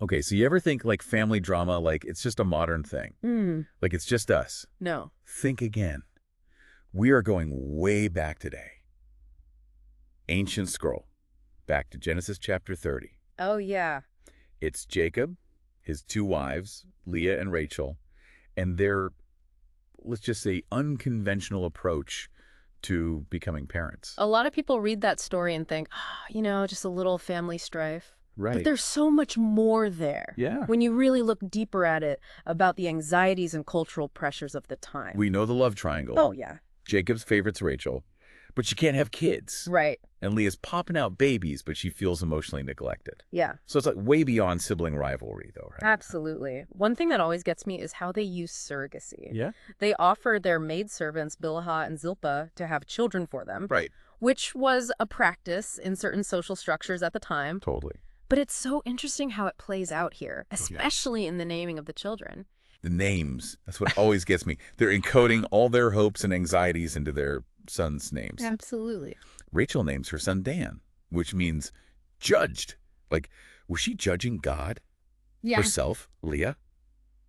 Okay, so you ever think like family drama, like it's just a modern thing? Like it's just us? No. Think again. We are going way back today. Ancient scroll. Back to Genesis chapter 30. Oh, yeah. It's Jacob, his 2 wives, Leah and Rachel, and their, let's just say, unconventional approach to becoming parents. A lot of people read that story and think, just a little family strife. Right. But there's so much more there. Yeah. When you really look deeper at it, about the anxieties and cultural pressures of the time. We know the love triangle. Oh, yeah. Jacob's favorite's Rachel, but she can't have kids. Right. And Leah's popping out babies, but she feels emotionally neglected. Yeah. So it's like way beyond sibling rivalry, though, right? Absolutely. One thing that always gets me is how they use surrogacy. Yeah. They offered their maidservants, Bilhah and Zilpah, to have children for them. Right. Which was a practice in certain social structures at the time. Totally. But it's so interesting how it plays out here, especially in the naming of the children. The names, that's what always gets me. They're encoding all their hopes and anxieties into their sons' names. Absolutely. Rachel names her son Dan, which means judged. Like, was she judging God? Yeah. Herself? Leah?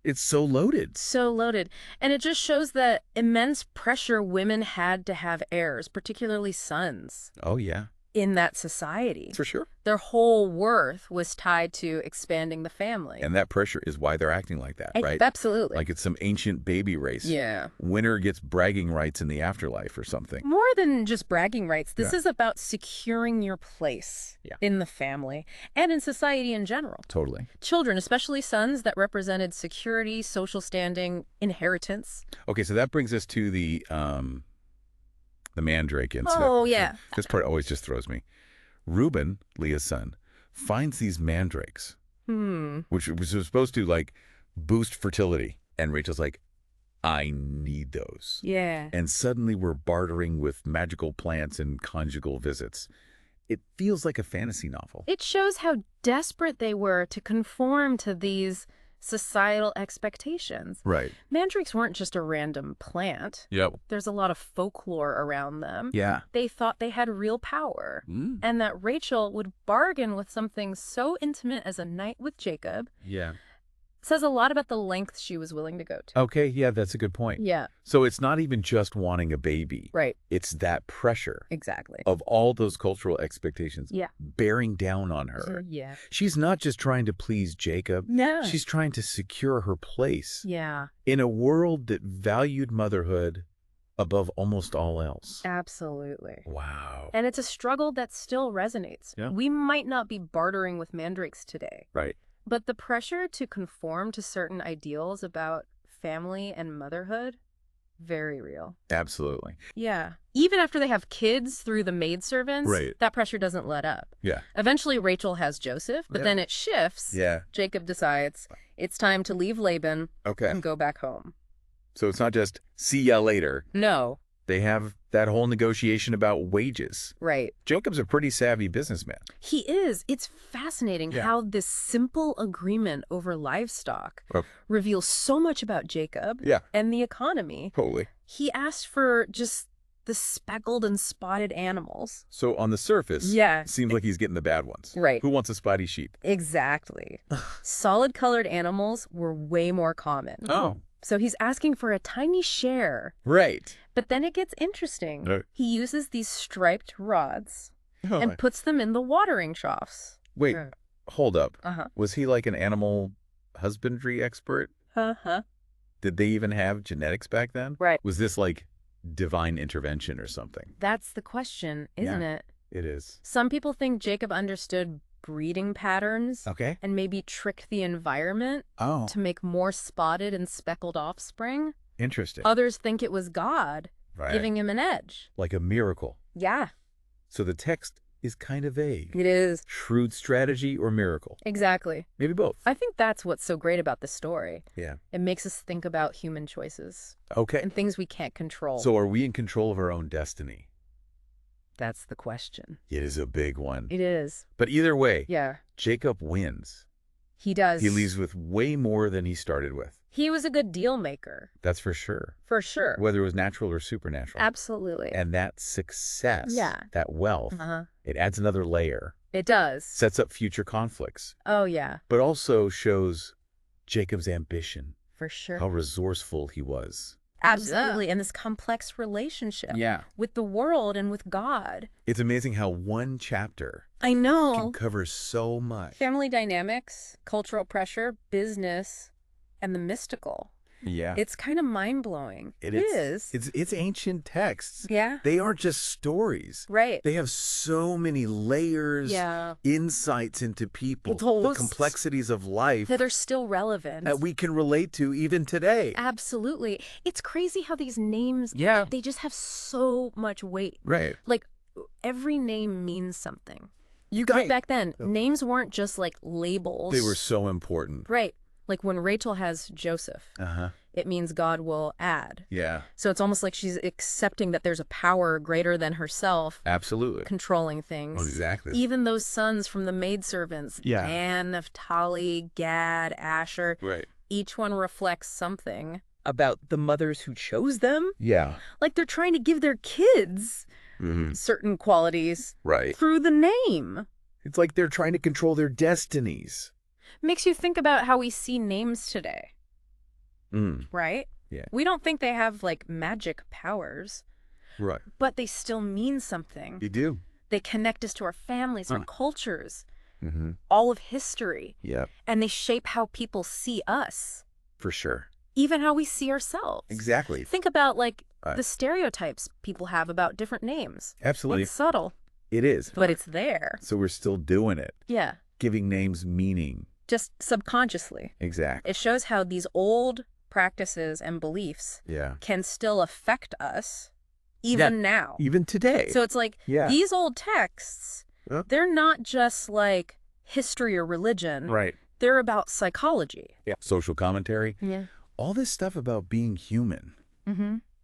It's so loaded. So loaded. And it just shows the immense pressure women had to have heirs, particularly sons, Oh, yeah. in that society. For sure. Their whole worth was tied to expanding the family. And that pressure is why they're acting like that, right? Absolutely. Like it's some ancient baby race. Yeah. Winner gets bragging rights in the afterlife or something. More than just bragging rights, this Yeah. is about securing your place in the family and in society in general. Totally. Children, especially sons, that represented security, social standing, inheritance. Okay, so that brings us to the mandrake incident. Oh, yeah. This part always just throws me. Reuben, Leah's son, finds these mandrakes, which was supposed to, like, boost fertility. And Rachel's like, I need those. Yeah. And suddenly we're bartering with magical plants and conjugal visits. It feels like a fantasy novel. It shows how desperate they were to conform to these societal expectations. Right. Mandrakes weren't just a random plant. Yep. There's a lot of folklore around them. Yeah. They thought they had real power. And that Rachel would bargain with something so intimate as a night with Jacob Yeah. says a lot about the lengths she was willing to go to. Okay, yeah, that's a good point. Yeah. So it's not even just wanting a baby. Right. It's that pressure Exactly. of all those cultural expectations Yeah. bearing down on her. Yeah. She's not just trying to please Jacob. No. She's trying to secure her place Yeah. in a world that valued motherhood above almost all else. Absolutely. Wow. And it's a struggle that still resonates. Yeah. We might not be bartering with mandrakes today, Right. but the pressure to conform to certain ideals about family and motherhood, very real. Absolutely. Yeah. Even after they have kids through the maidservants, Right. that pressure doesn't let up. Yeah. Eventually, Rachel has Joseph, but then it shifts. Yeah. Jacob decides it's time to leave Laban Okay. and go back home. So it's not just see ya later. No. They have that whole negotiation about wages. Right. Jacob's a pretty savvy businessman. He is. It's fascinating how this simple agreement over livestock reveals so much about Jacob and the economy. Totally. He asked for just the speckled and spotted animals. So on the surface, Yeah. seems like he's getting the bad ones. Right. Who wants a spotty sheep? Exactly. Solid colored animals were way more common. Oh. So he's asking for a tiny share. Right. But then it gets interesting. Right. He uses these striped rods Oh, and puts them in the watering troughs. wait, hold up. Uh-huh. Was he like an animal husbandry expert? Uh-huh. Did they even have genetics back then? Right. Was this like divine intervention or something? That's the question, isn't it? It is. Some people think Jacob understood breeding patterns Okay. and maybe tricked the environment Oh, to make more spotted and speckled offspring. interesting. Others think it was God Right. giving him an edge. Like a miracle. Yeah, So the text is kind of vague. it is. Shrewd strategy or miracle? Exactly. Maybe both. I think that's what's so great about the story. Yeah. It makes us think about human choices Okay. and things we can't control. So are we in control of our own destiny? That's the question. It is a big one. It is. But either way, Yeah, Jacob wins. he does. He leaves with way more than he started with. He was a good deal maker, That's for sure. for sure. Whether it was natural or supernatural. Absolutely. And that success, Yeah. that wealth, Uh-huh. it adds another layer. It does. Sets up future conflicts. Oh, yeah. But also shows Jacob's ambition. For sure. How resourceful he was. Absolutely. And this complex relationship with the world and with God. It's amazing how one chapter can cover so much. Family dynamics, cultural pressure, business, and the mystical. Yeah. It's kind of mind-blowing. It is. It's ancient texts. Yeah. They aren't just stories. Right. They have so many layers, insights into people, the complexities of life that are still relevant. That we can relate to even today. Absolutely. It's crazy how these names, they just have so much weight. Right. Like, every name means something. Back then, names weren't just like labels. They were so important. Right. Like when Rachel has Joseph, it means God will add. Yeah. So it's almost like she's accepting that there's a power greater than herself. Absolutely. Controlling things. Oh, exactly. Even those sons from the maidservants, Dan, Naphtali, Gad, Asher. Right. Each one reflects something about the mothers who chose them. Yeah. Like they're trying to give their kids certain qualities through the name. It's like they're trying to control their destinies. Makes you think about how we see names today. Right? Yeah. We don't think they have like magic powers. Right. But they still mean something. They do. They connect us to our families, our cultures, all of history. Yeah. And they shape how people see us. For sure. Even how we see ourselves. Exactly. Think about like the stereotypes people have about different names. Absolutely. It's subtle. It is. But it's there. So we're still doing it. Yeah. Giving names meaning. Just subconsciously. Exactly. It shows how these old practices and beliefs can still affect us even now. Even today. So it's like these old texts, they're not just like history or religion. Right. They're about psychology. Yeah. Social commentary. Yeah. All this stuff about being human.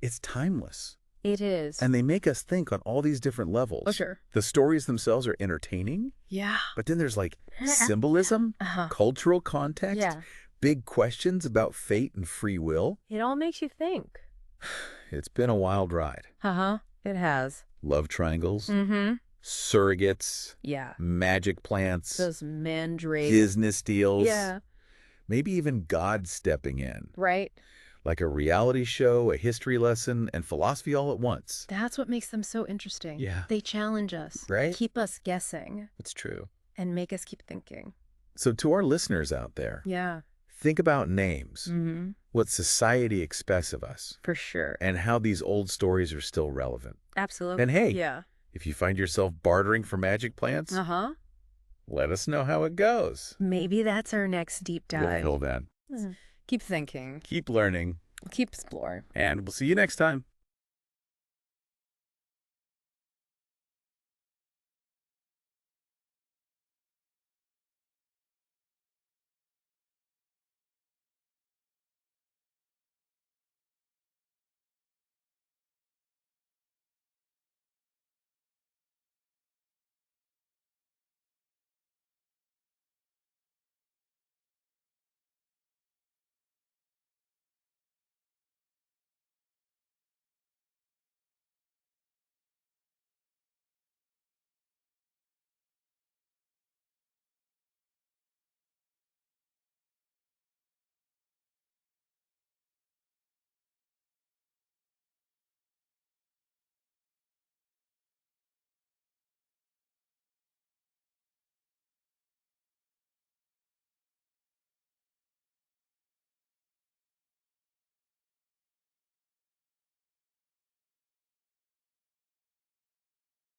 It's timeless. It is. And they make us think on all these different levels. Oh, sure. The stories themselves are entertaining. Yeah. But then there's like symbolism, cultural context, big questions about fate and free will. It all makes you think. It's been a wild ride. It has. Love triangles. Surrogates. Yeah. Magic plants. Those mandrakes. Business deals. Yeah. Maybe even God stepping in. Right. Like a reality show, a history lesson, and philosophy all at once. That's what makes them so interesting. Yeah. They challenge us. Right? Keep us guessing. It's true. And make us keep thinking. So to our listeners out there, think about names, what society expects of us. For sure. And how these old stories are still relevant. Absolutely. And hey, if you find yourself bartering for magic plants, let us know how it goes. Maybe that's our next deep dive. Until then. Keep thinking. Keep learning. Keep exploring. And we'll see you next time.